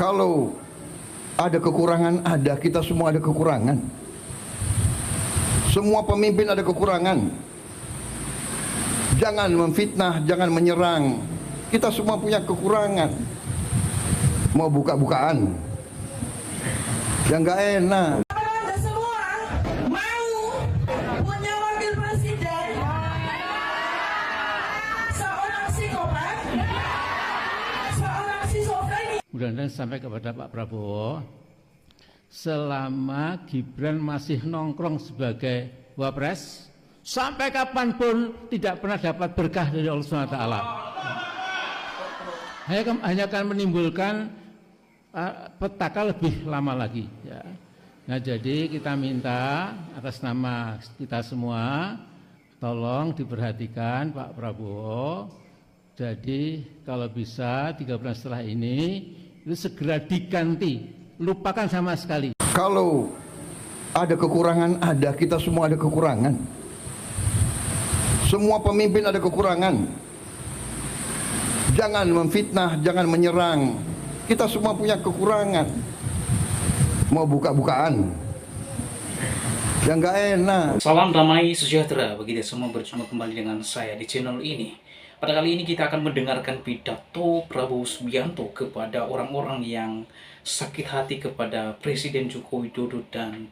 Kalau ada kekurangan, kita semua ada kekurangan. Semua pemimpin ada kekurangan. Jangan memfitnah, jangan menyerang. Kita semua punya kekurangan. Mau buka-bukaan yang nggak enak. Anda semua mau punya wakil presiden seorang psikopat, seorang skizofrenia. Mudah-mudahan sampai kepada Pak Prabowo, selama Gibran masih nongkrong sebagai wapres, sampai kapanpun tidak pernah dapat berkah dari Allah SWT. Hanya akan menimbulkan petaka lebih lama lagi. Ya. Nah, jadi kita minta atas nama kita semua, tolong diperhatikan Pak Prabowo. Jadi kalau bisa 3 bulan setelah ini itu segera diganti, lupakan sama sekali. Kalau ada kekurangan, kita semua ada kekurangan. Semua pemimpin ada kekurangan. Jangan memfitnah, jangan menyerang. Kita semua punya kekurangan. Mau buka-bukaan yang nggak enak. Salam damai sejahtera bagi kita semua, berjumpa kembali dengan saya di channel ini. Pada kali ini kita akan mendengarkan pidato Prabowo Subianto kepada orang-orang yang sakit hati kepada Presiden Joko Widodo dan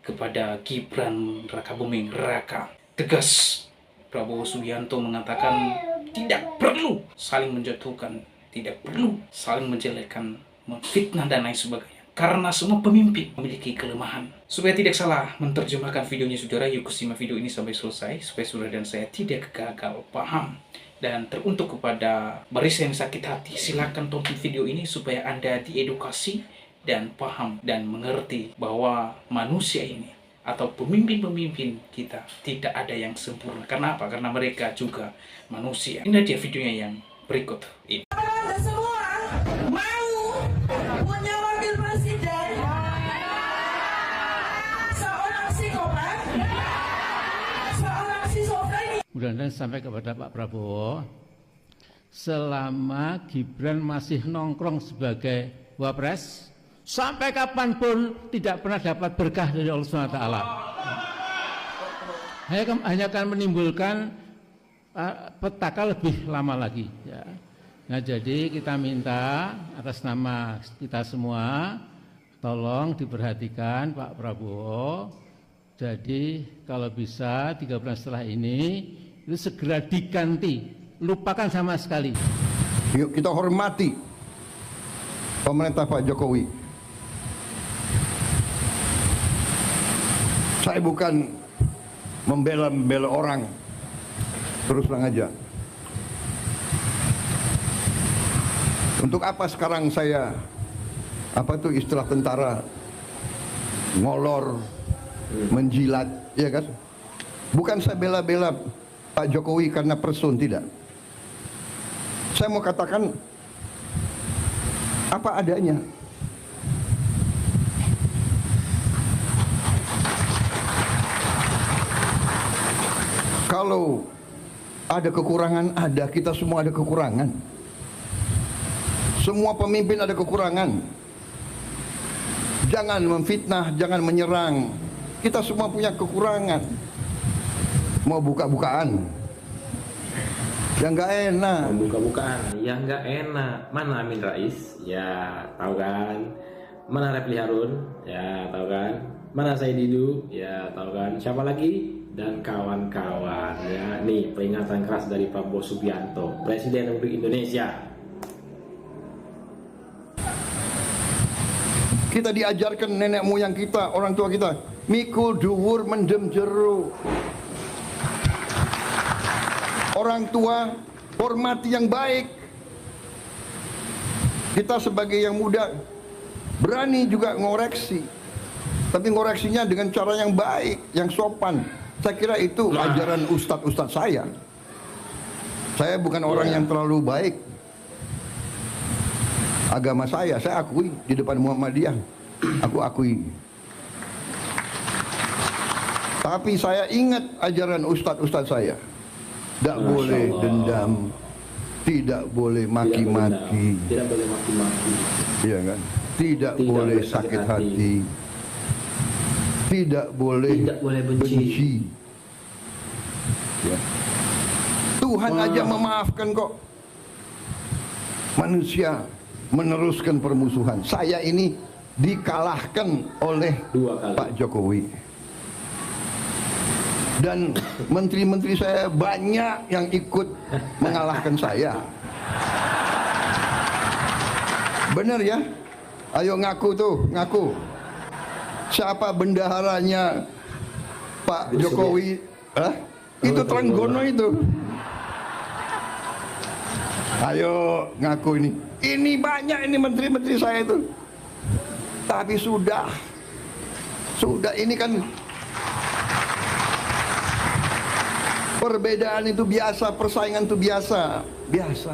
kepada Gibran Rakabuming Raka. Tegas Prabowo Subianto mengatakan tidak perlu saling menjatuhkan, tidak perlu saling menjelekkan, memfitnah dan lain sebagainya. Karena semua pemimpin memiliki kelemahan. Supaya tidak salah menerjemahkan videonya saudara, yuk simak video ini sampai selesai supaya saudara dan saya tidak gagal paham. Dan teruntuk kepada barisan yang sakit hati, silakan tonton video ini supaya Anda diedukasi dan paham dan mengerti bahwa manusia ini atau pemimpin-pemimpin kita tidak ada yang sempurna. Karena apa? Karena mereka juga manusia. Ini dia videonya yang berikut ini. Anda semua mau punya wakil presiden seorang psikopat, seorang skizofrenia. Mudah-mudahan sampai kepada Pak Prabowo, selama Gibran masih nongkrong sebagai wapres, sampai kapanpun tidak pernah dapat berkah dari Allah SWT. Hanya akan menimbulkan petaka lebih lama lagi. Ya. Nah, jadi kita minta atas nama kita semua, tolong diperhatikan Pak Prabowo. Jadi kalau bisa 3 bulan setelah ini itu segera diganti, lupakan sama sekali. Yuk kita hormati pemerintah Pak Jokowi. Saya bukan membela orang, terus terang aja. Untuk apa sekarang saya, apa tuh istilah tentara, ngolor, menjilat, ya kan? Bukan saya bela-bela Pak Jokowi karena person, tidak. Saya mau katakan apa adanya. Kalau ada kekurangan, kita semua ada kekurangan. Semua pemimpin ada kekurangan. Jangan memfitnah, jangan menyerang. Kita semua punya kekurangan. Mau buka-bukaan yang nggak enak. Buka-bukaan yang nggak enak. Mana Amin Rais? Ya tahu kan. Mana Refli Harun? Ya tahu kan. Mana Said Didu? Ya tahu kan. Siapa lagi? Dan kawan-kawan. Ya, nih peringatan keras dari Prabowo Subianto, Presiden Republik Indonesia. Kita diajarkan nenek moyang kita, orang tua kita, mikul dhuwur mendem jero. Orang tua hormati yang baik. Kita sebagai yang muda berani juga ngoreksi, tapi ngoreksinya dengan cara yang baik, yang sopan. Saya kira itu ajaran ustadz-ustadz saya. Saya bukan orang yang terlalu baik. Agama saya akui di depan Muhammadiyah. Aku akui. Tapi saya ingat ajaran ustadz-ustadz saya. Tidak boleh dendam, tidak boleh tidak boleh dendam, maki-maki, tidak boleh maki-maki, iya kan? Tidak Tidak boleh boleh sakit sakit hati. hati, tidak boleh tidak boleh benci. Ya. Tuhan Wah. aja memaafkan kok. Manusia meneruskan permusuhan. Saya ini dikalahkan oleh 2 kali. Pak Jokowi. Dan menteri-menteri saya banyak yang ikut mengalahkan saya. Benar ya? Ayo ngaku tuh, ngaku. Siapa bendaharanya Pak Jokowi? Hah? Itu Trenggono itu. Ayo ngaku ini. Ini banyak ini menteri-menteri saya itu. Tapi sudah ini kan perbedaan itu biasa, persaingan itu biasa,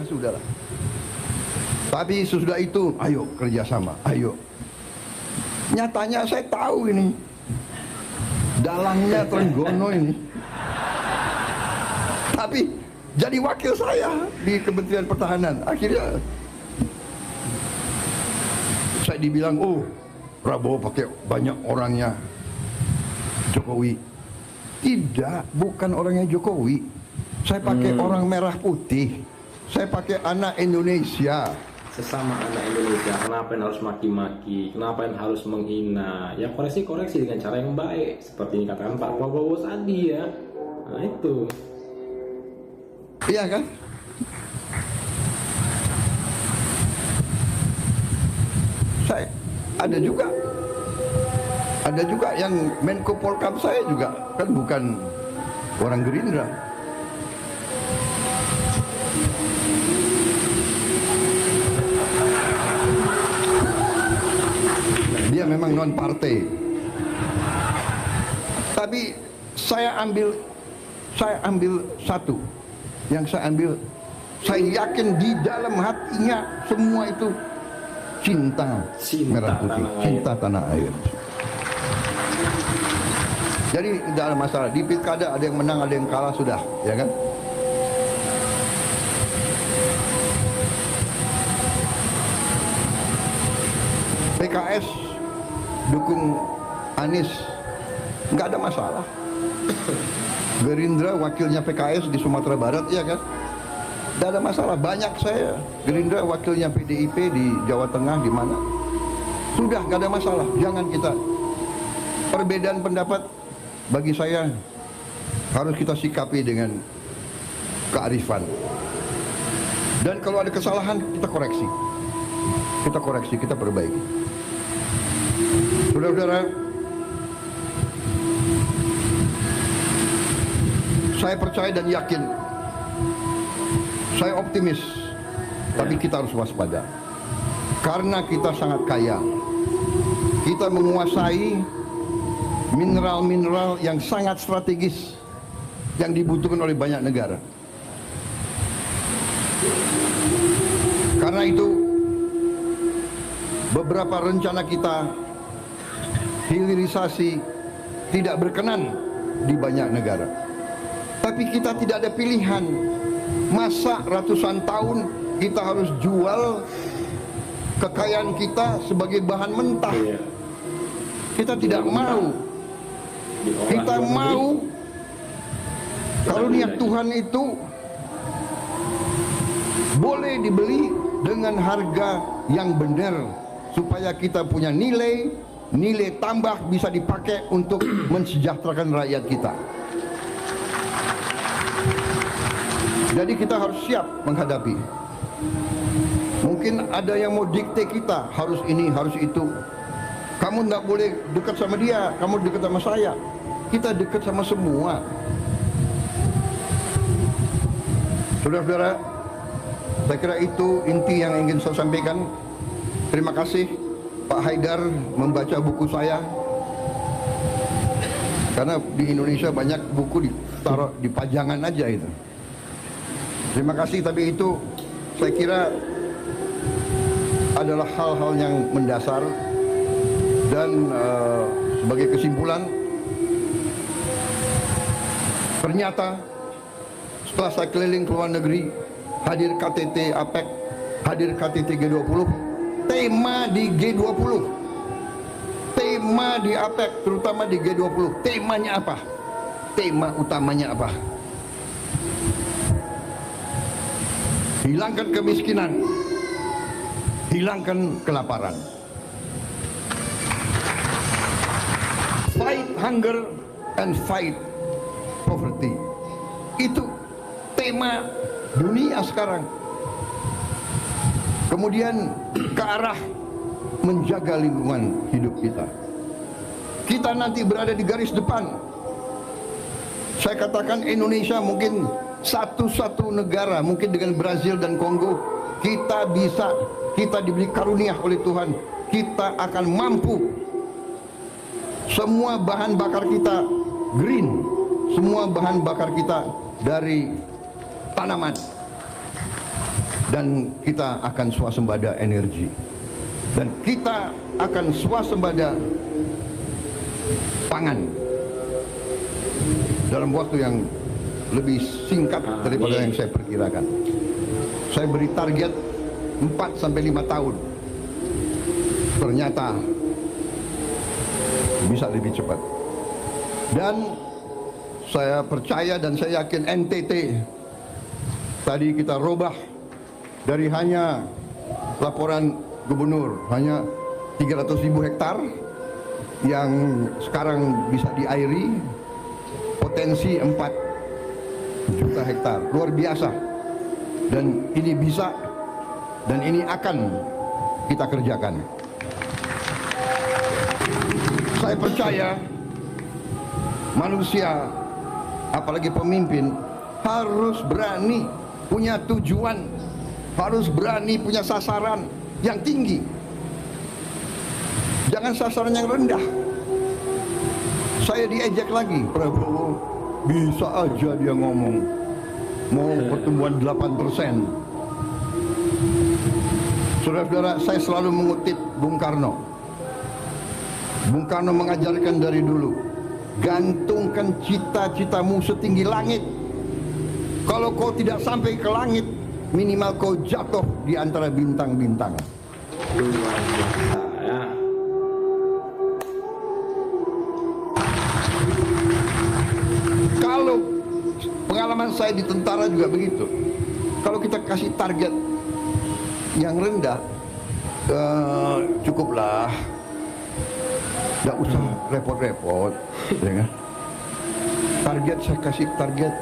sudahlah. Tapi sesudah itu, ayo kerjasama, ayo. Nyatanya saya tahu ini, dalangnya Trenggono ini. Tapi jadi wakil saya di Kementerian Pertahanan. Akhirnya saya dibilang, oh Prabowo pakai banyak orangnya Jokowi. Tidak, bukan orangnya Jokowi. Saya pakai orang merah putih. Saya pakai anak Indonesia. Sesama anak Indonesia, kenapa yang harus maki-maki, kenapa yang harus menghina? Ya koreksi dengan cara yang baik, seperti yang katakan Pak Prabowo tadi ya. Nah itu. Iya kan? Saya ada juga yang Menko Polkam saya juga kan bukan orang Gerindra. Dia memang non partai. Tapi saya ambil satu. Yang saya ambil, saya yakin di dalam hatinya semua itu cinta merah putih, cinta tanah air. Jadi tidak ada masalah. Di pilkada ada yang menang, ada yang kalah, sudah, ya kan? PKS dukung Anies, nggak ada masalah. Gerindra wakilnya PKS di Sumatera Barat, ya kan? Tidak ada masalah. Banyak saya Gerindra wakilnya PDIP di Jawa Tengah, di mana? Sudah, nggak ada masalah. Jangan kita perbedaan pendapat, bagi saya harus kita sikapi dengan kearifan. Dan kalau ada kesalahan, kita koreksi. Kita perbaiki. Saudara-saudara, saya percaya dan yakin, saya optimis, tapi kita harus waspada. Karena kita sangat kaya. Kita menguasai mineral-mineral yang sangat strategis yang dibutuhkan oleh banyak negara. Karena itu, beberapa rencana kita hilirisasi tidak berkenan di banyak negara. Tapi kita tidak ada pilihan. Masa ratusan tahun kita harus jual kekayaan kita sebagai bahan mentah? Kita tidak mau. Kita mau karunia Tuhan itu boleh dibeli dengan harga yang benar, supaya kita punya nilai tambah bisa dipakai untuk mensejahterakan rakyat kita. Jadi kita harus siap menghadapi. Mungkin ada yang mau dikte kita, harus ini, harus itu. Kamu nggak boleh dekat sama dia, kamu dekat sama saya. Kita dekat sama semua. Saudara-saudara, saya kira itu inti yang ingin saya sampaikan. Terima kasih Pak Haidar membaca buku saya. Karena di Indonesia banyak buku ditaruh di pajangan aja itu. Terima kasih, tapi itu saya kira adalah hal-hal yang mendasar. Dan sebagai kesimpulan, ternyata setelah saya keliling ke luar negeri, hadir KTT APEC, hadir KTT G20, tema di G20, tema di APEC, terutama di G20, temanya apa? Tema utamanya apa? Hilangkan kemiskinan, hilangkan kelaparan. Fight hunger and fight poverty. Itu tema dunia sekarang. Kemudian ke arah menjaga lingkungan hidup kita. Kita nanti berada di garis depan. Saya katakan Indonesia mungkin satu-satu negara, mungkin dengan Brazil dan Kongo, kita diberi karunia oleh Tuhan, kita akan mampu. Semua bahan bakar kita green, semua bahan bakar kita dari tanaman, dan kita akan swasembada energi, dan kita akan swasembada pangan dalam waktu yang lebih singkat daripada yang saya perkirakan. Saya beri target 4-5 tahun. Ternyata bisa lebih cepat. Dan saya percaya dan saya yakin NTT tadi kita robah dari hanya laporan gubernur hanya 300.000 hektar yang sekarang bisa diairi, potensi 4 juta hektar, luar biasa. Dan ini bisa, dan ini akan kita kerjakan. Saya percaya manusia, apalagi pemimpin, harus berani punya tujuan, harus berani punya sasaran yang tinggi, jangan sasaran yang rendah. Saya diejek lagi, Prabowo bisa aja dia ngomong mau pertumbuhan 8%. Saudara-saudara, saya selalu mengutip Bung Karno. Bung Karno mengajarkan dari dulu, gantungkan cita-citamu setinggi langit. Kalau kau tidak sampai ke langit, minimal kau jatuh di antara bintang-bintang. Kalau pengalaman saya di tentara juga begitu. Kalau kita kasih target yang rendah, cukuplah, nggak usah repot-repot, ya kan? Target saya kasih target,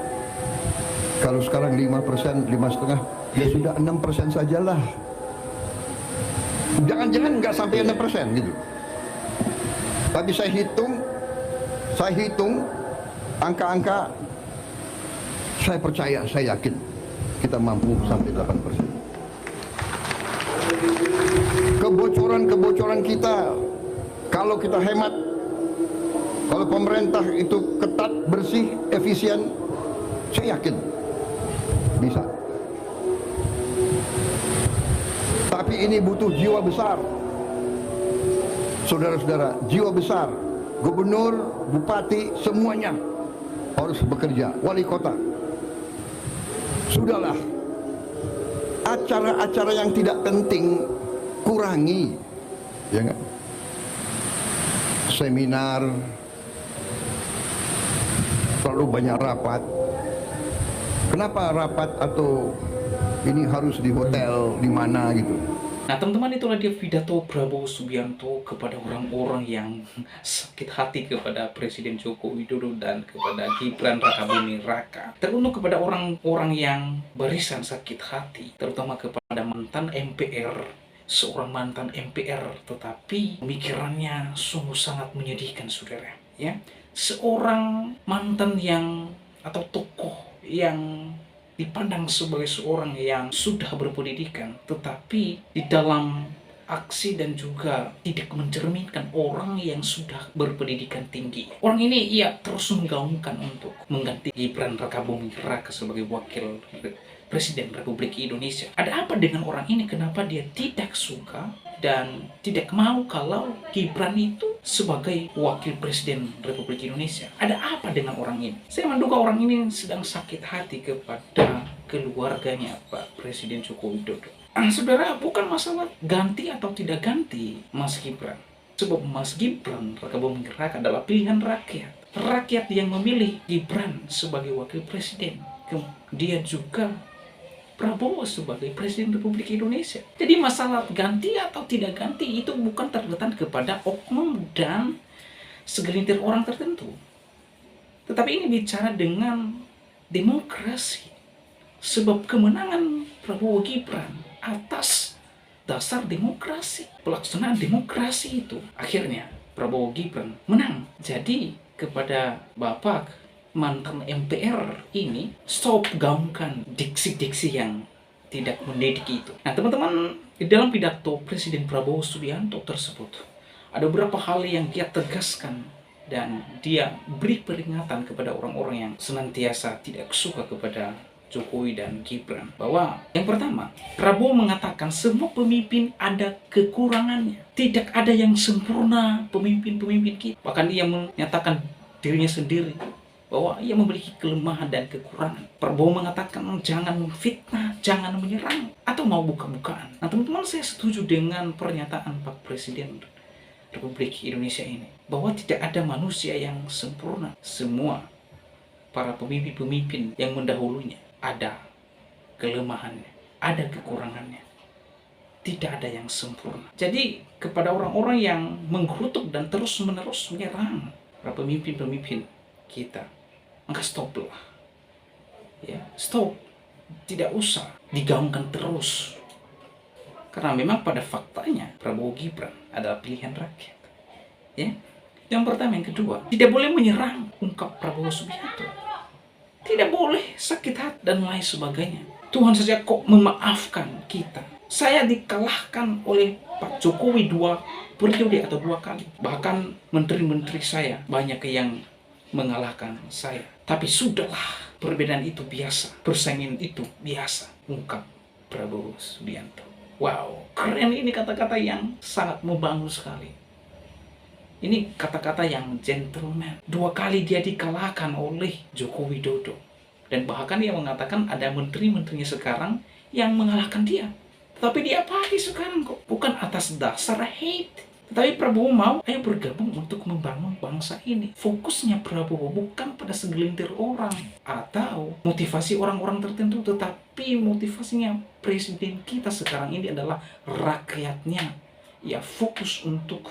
kalau sekarang 5%, 5,5%, ya sudah 6% sajalah. Jangan-jangan nggak sampai 6% gitu. Tapi saya hitung angka-angka, saya percaya, saya yakin kita mampu sampai 8%. Kebocoran kita, kalau kita hemat, kalau pemerintah itu ketat, bersih, efisien, saya yakin bisa. Tapi ini butuh jiwa besar, saudara-saudara, jiwa besar. Gubernur, bupati, semuanya harus bekerja, wali kota. Sudahlah, acara-acara yang tidak penting kurangi, ya enggak? Seminar, terlalu banyak rapat. Kenapa rapat atau ini harus di hotel di mana gitu? Nah teman-teman, itulah dia pidato Prabowo Subianto kepada orang-orang yang sakit hati kepada Presiden Joko Widodo dan kepada Gibran Rakabuming Raka. Teruntuk kepada orang-orang yang barisan sakit hati, terutama kepada mantan MPR, seorang mantan MPR, tetapi pemikirannya sungguh sangat menyedihkan, saudara. Ya, seorang mantan yang atau tokoh yang dipandang sebagai seorang yang sudah berpendidikan, tetapi di dalam aksi dan juga tidak mencerminkan orang yang sudah berpendidikan tinggi. Orang ini ia terus menggaungkan untuk mengganti Gibran Rakabuming Raka sebagai wakil Presiden Republik Indonesia. Ada apa dengan orang ini? Kenapa dia tidak suka dan tidak mau kalau Gibran itu sebagai wakil Presiden Republik Indonesia? Ada apa dengan orang ini? Saya menduga orang ini sedang sakit hati kepada keluarganya Pak Presiden Joko Widodo. Saudara, bukan masalah ganti atau tidak ganti Mas Gibran. Sebab Mas Gibran Raka Buming Raka adalah pilihan rakyat. Rakyat yang memilih Gibran sebagai wakil presiden. Kemudian juga Prabowo sebagai Presiden Republik Indonesia. Jadi masalah ganti atau tidak ganti itu bukan terletak kepada oknum dan segelintir orang tertentu. Tetapi ini bicara dengan demokrasi. Sebab kemenangan Prabowo Gibran atas dasar demokrasi, pelaksanaan demokrasi itu, akhirnya Prabowo Gibran menang. Jadi kepada Bapak mantan MPR ini, stop gaungkan diksi-diksi yang tidak mendidik itu. Nah teman-teman, di dalam pidato Presiden Prabowo Subianto tersebut, ada beberapa hal yang dia tegaskan dan dia beri peringatan kepada orang-orang yang senantiasa tidak suka kepada Jokowi dan Gibran. Bahwa yang pertama, Prabowo mengatakan semua pemimpin ada kekurangannya. Tidak ada yang sempurna pemimpin-pemimpin kita. Bahkan dia menyatakan dirinya sendiri bahwa ia memiliki kelemahan dan kekurangan. Prabowo mengatakan jangan fitnah, jangan menyerang, atau mau buka-bukaan. Nah teman-teman, saya setuju dengan pernyataan Pak Presiden Republik Indonesia ini, bahwa tidak ada manusia yang sempurna. Semua para pemimpin-pemimpin yang mendahulunya ada kelemahannya, ada kekurangannya. Tidak ada yang sempurna. Jadi kepada orang-orang yang menggerutuk dan terus-menerus menyerang para pemimpin-pemimpin kita, maka stoplah. Ya, stop. Tidak usah digaungkan terus. Karena memang pada faktanya Prabowo Gibran adalah pilihan rakyat. Ya. Yang pertama, yang kedua, tidak boleh menyerang, ungkap Prabowo Subianto. Tidak boleh sakit hati dan lain sebagainya. Tuhan saja kok memaafkan kita. Saya dikalahkan oleh Pak Jokowi 2 periode atau 2 kali. Bahkan menteri-menteri saya banyak yang mengalahkan saya. Tapi sudahlah, perbedaan itu biasa, persaingan itu biasa, ungkap Prabowo Subianto. Wow, keren ini kata-kata yang sangat membangun sekali. Ini kata-kata yang gentleman. 2 kali dia dikalahkan oleh Joko Widodo. Dan bahkan dia mengatakan ada menteri-menterinya sekarang yang mengalahkan dia. Tapi dia pagi sekarang kok. Bukan atas dasar hate. Tetapi Prabowo mau, ayo bergabung untuk membangun bangsa ini. Fokusnya Prabowo bukan pada segelintir orang atau motivasi orang-orang tertentu, tetapi motivasinya presiden kita sekarang ini adalah rakyatnya. Ya, fokus untuk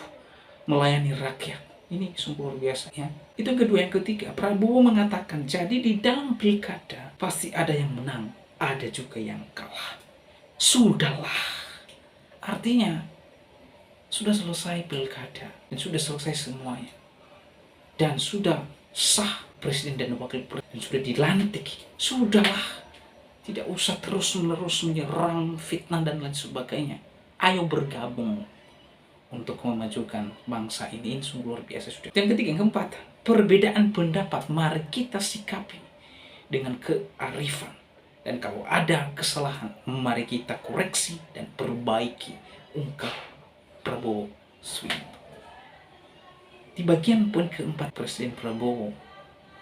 melayani rakyat. Ini sungguh luar biasa ya. Itu yang kedua. Yang ketiga, Prabowo mengatakan jadi di dalam pilkada pasti ada yang menang, ada juga yang kalah. Sudahlah. Artinya sudah selesai pilkada dan sudah selesai semuanya. Dan sudah sah presiden dan wakil presiden, sudah dilantik. Sudahlah. Tidak usah terus-menerus menyerang, fitnah dan lain sebagainya. Ayo bergabung untuk memajukan bangsa ini sungguh luar biasa sudah. Yang ketiga, yang keempat, perbedaan pendapat mari kita sikapi dengan kearifan. Dan kalau ada kesalahan, mari kita koreksi dan perbaiki, ungkap Prabowo Subianto. Di bagian poin keempat, Presiden Prabowo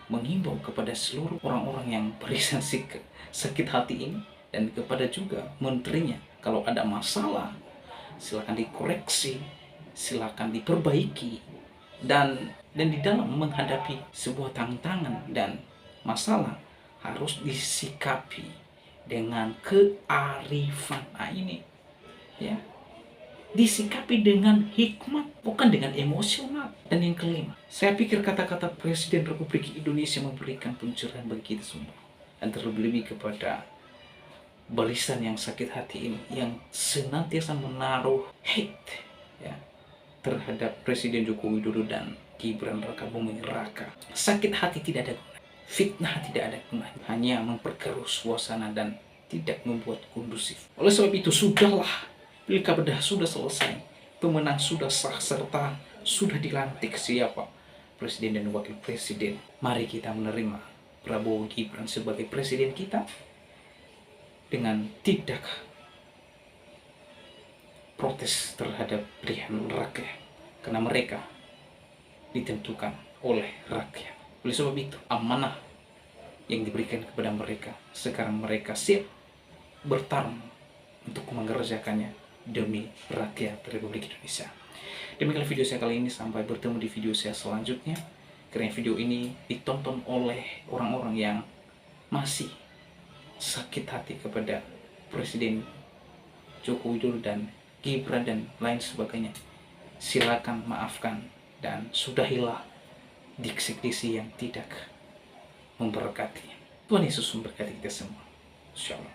menghimbau kepada seluruh orang-orang yang beresensi sakit hati ini dan kepada juga menterinya, kalau ada masalah silakan dikoreksi, silakan diperbaiki, dan di dalam menghadapi sebuah tantangan dan masalah harus disikapi dengan kearifan. Nah ini ya, disikapi dengan hikmat, bukan dengan emosional. Dan yang kelima, saya pikir kata-kata Presiden Republik Indonesia memberikan pencerahan bagi kita semua, dan terlebih kepada barisan yang sakit hati ini, yang senantiasa menaruh hate ya, terhadap Presiden Joko Widodo dan Gibran Raka Buming Raka. Sakit hati tidak ada guna, fitnah tidak ada guna, hanya memperkeruh suasana dan tidak membuat kondusif. Oleh sebab itu, sudahlah, pilkada sudah selesai, pemenang sudah sah, serta sudah dilantik siapa presiden dan wakil presiden. Mari kita menerima Prabowo Gibran sebagai presiden kita dengan tidak protes terhadap pilihan rakyat, karena mereka ditentukan oleh rakyat. Oleh sebab itu, amanah yang diberikan kepada mereka. Sekarang mereka siap bertarung untuk mengerjakannya demi rakyat Republik Indonesia. Demikian video saya kali ini, sampai bertemu di video saya selanjutnya. Karena video ini ditonton oleh orang-orang yang masih sakit hati kepada Presiden Joko Widodo dan Gibran dan lain sebagainya. Silakan maafkan dan sudahilah diksi-diksi yang tidak memberkati. Tuhan Yesus memberkati kita semua. Shalom.